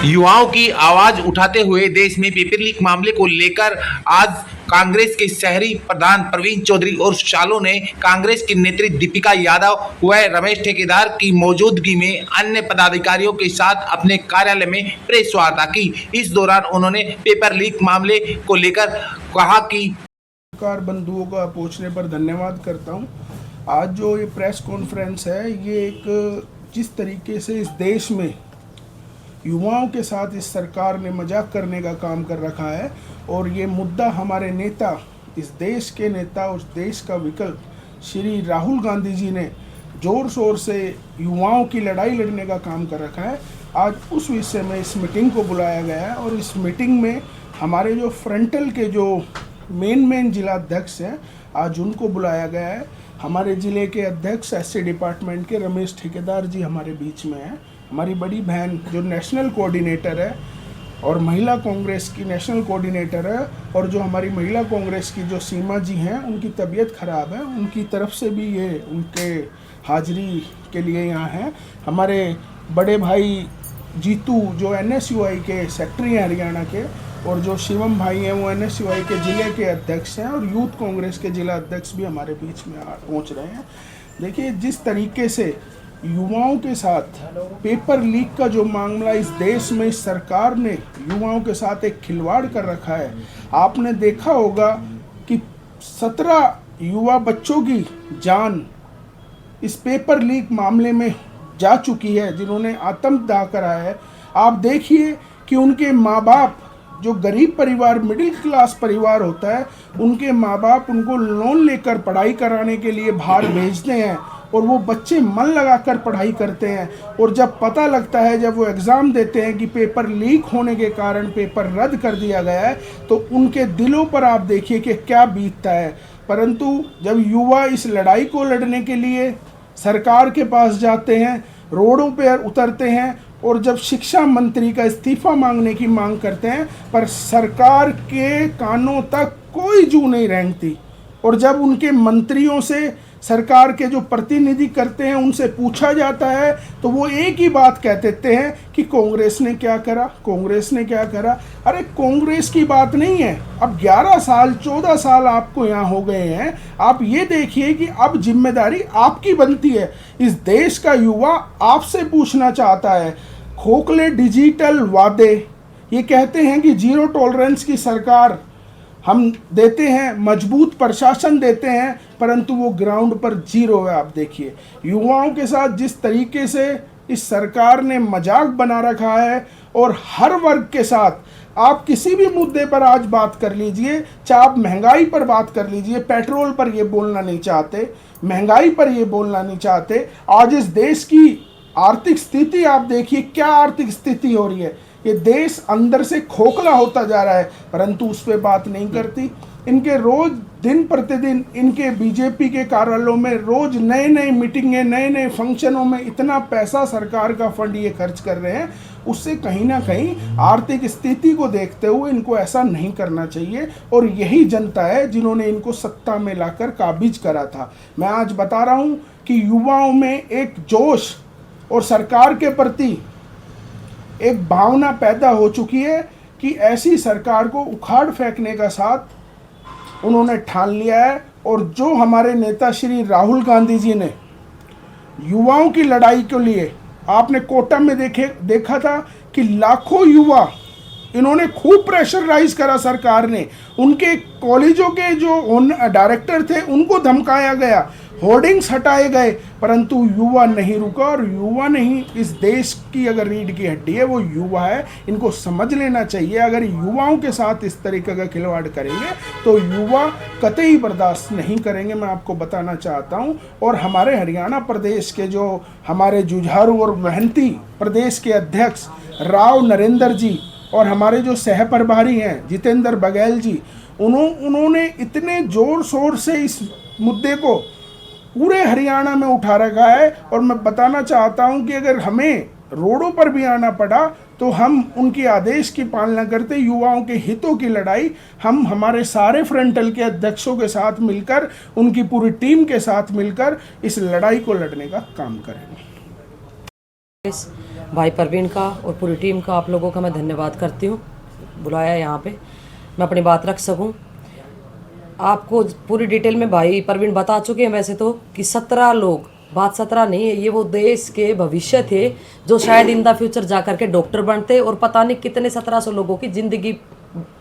युवाओं की आवाज उठाते हुए देश में पेपर लीक मामले को लेकर आज कांग्रेस के शहरी प्रधान प्रवीण चौधरी और सालों ने कांग्रेस की नेत्री दीपिका यादव व रमेश ठेकेदार की मौजूदगी में अन्य पदाधिकारियों के साथ अपने कार्यालय में प्रेस वार्ता की। इस दौरान उन्होंने पेपर लीक मामले को लेकर कहा कि सरकार बंधुओं का पहुंचने पर धन्यवाद करता हूं। आज जो ये प्रेस कॉन्फ्रेंस है, ये एक जिस तरीके से इस देश में युवाओं के साथ इस सरकार ने मजाक करने का काम कर रखा है, और ये मुद्दा हमारे नेता, इस देश के नेता और देश का विकल्प श्री राहुल गांधी जी ने ज़ोर शोर से युवाओं की लड़ाई लड़ने का काम कर रखा है। आज उस विषय में इस मीटिंग को बुलाया गया है, और इस मीटिंग में हमारे जो फ्रंटल के जो मेन जिला अध्यक्ष हैं, आज उनको बुलाया गया है। हमारे ज़िले के अध्यक्ष एससी डिपार्टमेंट के रमेश ठेकेदार जी हमारे बीच में हैं। हमारी बड़ी बहन जो नेशनल कोऑर्डिनेटर है और महिला कांग्रेस की नेशनल कोऑर्डिनेटर है, और जो हमारी महिला कांग्रेस की जो सीमा जी हैं, उनकी तबीयत ख़राब है, उनकी तरफ से भी ये उनके हाजिरी के लिए यहाँ हैं। हमारे बड़े भाई जीतू जो NSUI के सेक्रेटरी हैं हरियाणा के, और जो शिवम भाई हैं वो NSUI के ज़िले के अध्यक्ष हैं, और यूथ कांग्रेस के ज़िला अध्यक्ष भी हमारे बीच में पहुंच रहे हैं। देखिए, जिस तरीके से युवाओं के साथ पेपर लीक का जो मामला इस देश में इस सरकार ने युवाओं के साथ एक खिलवाड़ कर रखा है। आपने देखा होगा कि 17 युवा बच्चों की जान इस पेपर लीक मामले में जा चुकी है, जिन्होंने आत्मदाह कराया है। आप देखिए कि उनके माँ बाप, जो गरीब परिवार, मिडिल क्लास परिवार होता है, उनके माँ बाप उनको लोन लेकर पढ़ाई कराने के लिए बाहर भेजते हैं, और वो बच्चे मन लगाकर पढ़ाई करते हैं, और जब पता लगता है, जब वो एग्ज़ाम देते हैं कि पेपर लीक होने के कारण पेपर रद्द कर दिया गया है, तो उनके दिलों पर आप देखिए कि क्या बीतता है। परंतु जब युवा इस लड़ाई को लड़ने के लिए सरकार के पास जाते हैं, रोडों पर उतरते हैं, और जब शिक्षा मंत्री का इस्तीफा मांगने की मांग करते हैं, पर सरकार के कानों तक कोई जू नहीं रेंगती, और जब उनके मंत्रियों से, सरकार के जो प्रतिनिधि करते हैं, उनसे पूछा जाता है, तो वो एक ही बात कह देते हैं कि कांग्रेस ने क्या करा, कांग्रेस ने क्या करा। अरे कांग्रेस की बात नहीं है। अब 11 साल 14 साल आपको यहाँ हो गए हैं। आप ये देखिए कि अब जिम्मेदारी आपकी बनती है। इस देश का युवा आपसे पूछना चाहता है। खोखले डिजिटल वादे, ये कहते हैं कि जीरो टॉलरेंस की सरकार हम देते हैं, मजबूत प्रशासन देते हैं, परंतु वो ग्राउंड पर जीरो है। आप देखिए युवाओं के साथ जिस तरीके से इस सरकार ने मजाक बना रखा है, और हर वर्ग के साथ आप किसी भी मुद्दे पर आज बात कर लीजिए, चाहे आप महंगाई पर बात कर लीजिए, पेट्रोल पर ये बोलना नहीं चाहते, महंगाई पर ये बोलना नहीं चाहते। आज इस देश की आर्थिक स्थिति आप देखिए, क्या आर्थिक स्थिति हो रही है। ये देश अंदर से खोखला होता जा रहा है, परंतु उस पर बात नहीं करती। इनके रोज दिन प्रतिदिन इनके बीजेपी के कार्यालयों में रोज नए नए मीटिंगें, नए नए फंक्शनों में इतना पैसा सरकार का फंड ये खर्च कर रहे हैं। उससे कहीं ना कहीं आर्थिक स्थिति को देखते हुए इनको ऐसा नहीं करना चाहिए, और यही जनता है जिन्होंने इनको सत्ता में लाकर काबिज करा था। मैं आज बता रहा हूँ कि युवाओं में एक जोश और सरकार के प्रति एक भावना पैदा हो चुकी है कि ऐसी सरकार को उखाड़ फेंकने का साथ उन्होंने ठान लिया है। और जो हमारे नेता श्री राहुल गांधी जी ने युवाओं की लड़ाई के लिए, आपने कोटा में देखा था कि लाखों युवा, इन्होंने खूब प्रेशराइज करा सरकार ने। उनके कॉलेजों के जो डायरेक्टर थे उनको धमकाया गया, होर्डिंग्स हटाए गए, परंतु युवा नहीं रुका। और युवा नहीं, इस देश की अगर रीढ़ की हड्डी है वो युवा है। इनको समझ लेना चाहिए, अगर युवाओं के साथ इस तरीके का खिलवाड़ करेंगे तो युवा कतई बर्दाश्त नहीं करेंगे, मैं आपको बताना चाहता हूं। और हमारे हरियाणा प्रदेश के जो हमारे जुझारू और मेहनती प्रदेश के अध्यक्ष राव नरेंद्र जी, और हमारे जो सह प्रभारी हैं जितेंद्र बघेल जी, उन्होंने इतने जोर शोर से इस मुद्दे को पूरे हरियाणा में उठा रखा है। और मैं बताना चाहता हूं कि अगर हमें रोडों पर भी आना पड़ा तो हम उनके आदेश की पालना करते। युवाओं के हितों की लड़ाई हम हमारे सारे फ्रंटल के अध्यक्षों के साथ मिलकर, उनकी पूरी टीम के साथ मिलकर इस लड़ाई को लड़ने का काम करेंगे। भाई परवीन का और पूरी टीम का, आप लोगों का मैं धन्यवाद करती हूँ बुलाया यहाँ पे मैं अपनी बात रख सकूँ। आपको पूरी डिटेल में भाई परवीन बता चुके हैं वैसे तो कि 17 लोग, बात 17 नहीं है, ये वो देश के भविष्य थे जो शायद इन द फ्यूचर जा करके डॉक्टर बनते और पता नहीं कितने 1700 लोगों की ज़िंदगी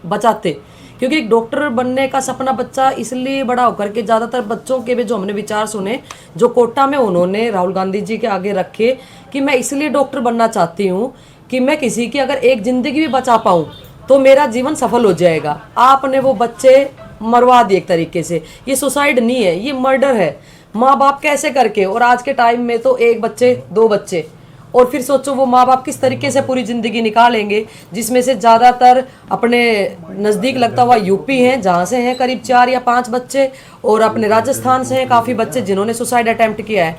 बचाते। क्योंकि एक डॉक्टर बनने का सपना बच्चा इसलिए बड़ा होकर के, ज़्यादातर बच्चों के भी जो हमने विचार सुने जो कोटा में उन्होंने राहुल गांधी जी के आगे रखे कि मैं इसलिए डॉक्टर बनना चाहती हूँ कि मैं किसी की अगर एक ज़िंदगी भी बचा पाऊँ तो मेरा जीवन सफल हो जाएगा। आपने वो बच्चे मरवा दिए एक तरीके से। ये सुसाइड नहीं है, ये मर्डर है। माँ बाप कैसे करके, और आज के टाइम में तो एक बच्चे, दो बच्चे, और फिर सोचो वो माँ बाप किस तरीके से पूरी ज़िंदगी निकालेंगे, जिसमें से ज़्यादातर अपने नज़दीक लगता हुआ यूपी हैं जहाँ से हैं करीब 4 या 5 बच्चे, और अपने राजस्थान से हैं काफ़ी बच्चे जिन्होंने सुसाइड अटैम्प्ट किया है।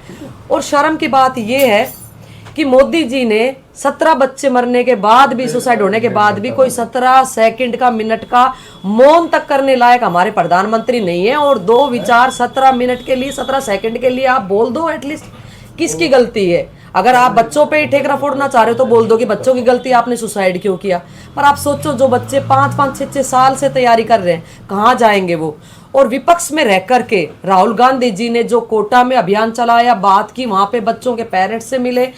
और शर्म की बात ये है कि मोदी जी ने 17 बच्चे मरने के बाद भी, सुसाइड होने के बाद भी, कोई 17 सेकंड का, मिनट का मौन तक करने लायक हमारे प्रधानमंत्री नहीं है। और दो विचार 17 मिनट के लिए, 17 सेकंड के लिए आप बोल दो एटलीस्ट, किसकी गलती है? अगर आप बच्चों पे ठेकरा फोड़ना चाह रहे हो तो बोल दो कि बच्चों की गलती, आपने सुसाइड क्यों किया। पर आप सोचो जो बच्चे 5-5, 6-6 साल से तैयारी कर रहे हैं, कहाँ जाएंगे वो? और विपक्ष में रह करके राहुल गांधी जी ने जो कोटा में अभियान चलाया, बात की, वहाँ पे बच्चों के पेरेंट्स से मिले।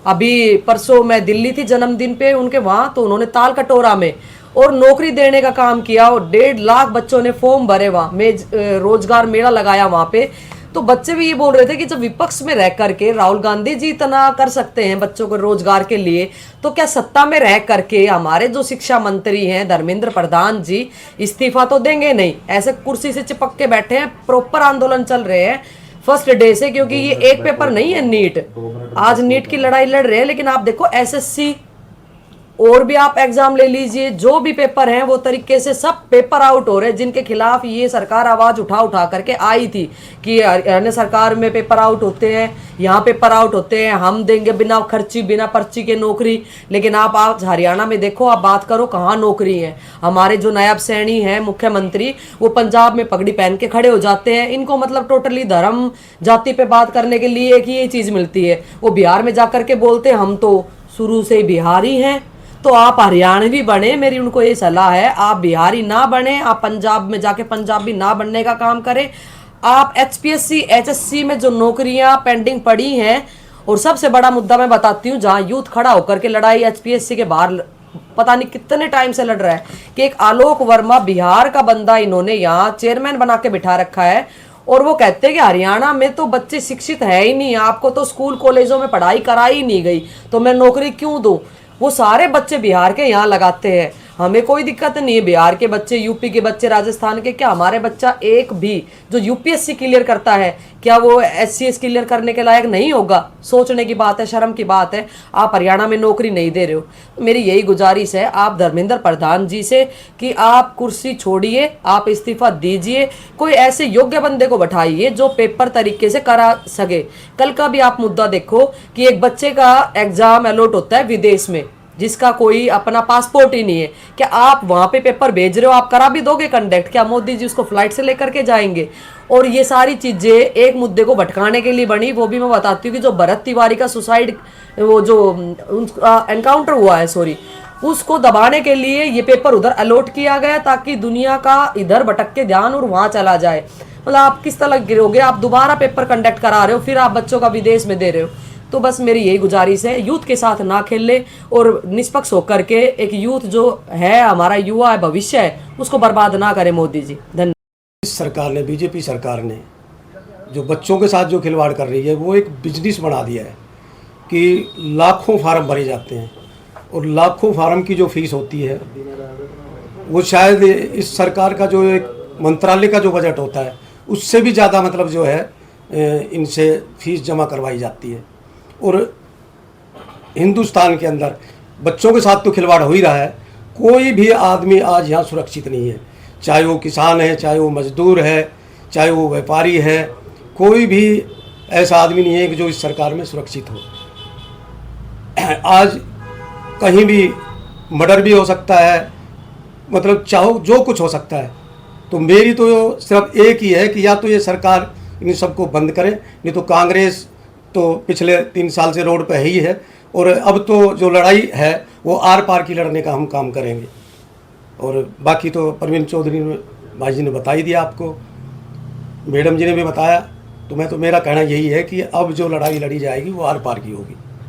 अभी परसों मैं दिल्ली थी जन्मदिन पे उनके वहाँ, तो उन्होंने ताल कटोरा में और नौकरी देने का काम किया और 1.5 लाख बच्चों ने फॉर्म भरे। वहाँ में रोजगार मेला लगाया वहाँ पे। तो बच्चे भी ये बोल रहे थे कि जब विपक्ष में रह करके राहुल गांधी जी इतना कर सकते हैं बच्चों को रोजगार के लिए, तो क्या सत्ता में रह करके हमारे जो शिक्षा मंत्री हैं धर्मेंद्र प्रधान जी इस्तीफा तो देंगे नहीं? ऐसे कुर्सी से चिपक के बैठे हैं, प्रॉपर आंदोलन चल रहे हैं फर्स्ट डे से। क्योंकि ये एक पेपर नहीं है नीट, आज नीट की लड़ाई लड़ रहे हैं, लेकिन आप देखो एसएससी और भी आप एग्जाम ले लीजिए, जो भी पेपर हैं वो तरीके से सब पेपर आउट हो रहे हैं, जिनके खिलाफ ये सरकार आवाज उठा करके आई थी कि हरियाणा सरकार में पेपर आउट होते हैं, यहाँ पेपर आउट होते हैं, हम देंगे बिना खर्ची बिना पर्ची के नौकरी। लेकिन आप आज हरियाणा में देखो, आप बात करो कहाँ नौकरी है। हमारे जो नायब सैनी हैं मुख्यमंत्री, वो पंजाब में पगड़ी पहन के खड़े हो जाते हैं। इनको मतलब टोटली धर्म जाति पे बात करने के लिए एक ही ये चीज मिलती है। वो बिहार में जाकर के बोलते हैं हम तो शुरू से बिहारी हैं, तो आप हरियाणवी बने। मेरी उनको ये सलाह है, आप बिहारी ना बने, आप पंजाब में जाके पंजाबी ना बनने का काम करें। आप HPSC HSC में जो नौकरियां पेंडिंग पड़ी हैं, और सबसे बड़ा मुद्दा मैं बताती हूँ जहाँ यूथ खड़ा होकर के लड़ाई HPSC के बाहर पता नहीं कितने टाइम से लड़ रहा है कि एक आलोक वर्मा बिहार का बंदा इन्होंने यहाँ चेयरमैन बना के बिठा रखा है, और वो कहते हैं कि हरियाणा में तो बच्चे शिक्षित है ही नहीं, आपको तो स्कूल कॉलेजों में पढ़ाई कराई नहीं गई, तो मैं नौकरी क्यों दूं? वो सारे बच्चे बिहार के यहाँ लगाते हैं, हमें कोई दिक्कत नहीं है। बिहार के बच्चे, यूपी के बच्चे, राजस्थान के, क्या हमारे बच्चा एक भी जो UPSC क्लियर करता है क्या वो SCS क्लियर करने के लायक नहीं होगा? सोचने की बात है, शर्म की बात है। आप हरियाणा में नौकरी नहीं दे रहे हो। मेरी यही गुजारिश है आप धर्मेंद्र प्रधान जी से कि आप कुर्सी छोड़िए, आप इस्तीफा दीजिए, कोई ऐसे योग्य बंदे को बैठाइए जो पेपर तरीके से करा सके। कल का भी आप मुद्दा देखो कि एक बच्चे का एग्जाम अलॉट होता है विदेश में, जिसका कोई अपना पासपोर्ट ही नहीं है, क्या आप वहां पे पेपर भेज रहे हो, आप करा भी दोगे कंडक्ट? क्या मोदी जी उसको फ्लाइट से लेकर के जाएंगे? और ये सारी चीजें एक मुद्दे को भटकाने के लिए बनी। वो भी मैं बताती हूँ कि जो भरत तिवारी का सुसाइड, वो जो एनकाउंटर हुआ है, सॉरी, उसको दबाने के लिए ये पेपर उधर अलॉट किया गया ताकि दुनिया का इधर भटक के ध्यान और वहां चला जाए। मतलब आप किस तरह गिरोगे? आप दोबारा पेपर कंडक्ट करा रहे हो, फिर आप बच्चों का विदेश में दे रहे हो। तो बस मेरी यही गुजारिश है, यूथ के साथ ना खेल ले और निष्पक्ष होकर के एक यूथ जो है हमारा युवा है, भविष्य है, उसको बर्बाद ना करे मोदी जी। धन्यवाद। इस सरकार ने, बीजेपी सरकार ने जो बच्चों के साथ जो खिलवाड़ कर रही है वो एक बिजनेस बना दिया है कि लाखों फार्म भरे जाते हैं और लाखों फार्म की जो फीस होती है वो शायद इस सरकार का जो एक मंत्रालय का जो बजट होता है उससे भी ज़्यादा मतलब जो है इनसे फीस जमा करवाई जाती है। और हिंदुस्तान के अंदर बच्चों के साथ तो खिलवाड़ हो ही रहा है। कोई भी आदमी आज यहाँ सुरक्षित नहीं है, चाहे वो किसान है, चाहे वो मजदूर है, चाहे वो व्यापारी है, कोई भी ऐसा आदमी नहीं है कि जो इस सरकार में सुरक्षित हो। आज कहीं भी मर्डर भी हो सकता है, मतलब चाहो जो कुछ हो सकता है। तो मेरी तो सिर्फ एक ही है कि या तो ये सरकार इन सबको बंद करे, नहीं तो कांग्रेस तो पिछले 3 साल से रोड पे ही है और अब तो जो लड़ाई है वो आर पार की लड़ने का हम काम करेंगे। और बाकी तो परवीन चौधरी भाई जी ने बता ही दिया आपको, मैडम जी ने भी बताया। तो मेरा कहना यही है कि अब जो लड़ाई लड़ी जाएगी वो आर पार की होगी।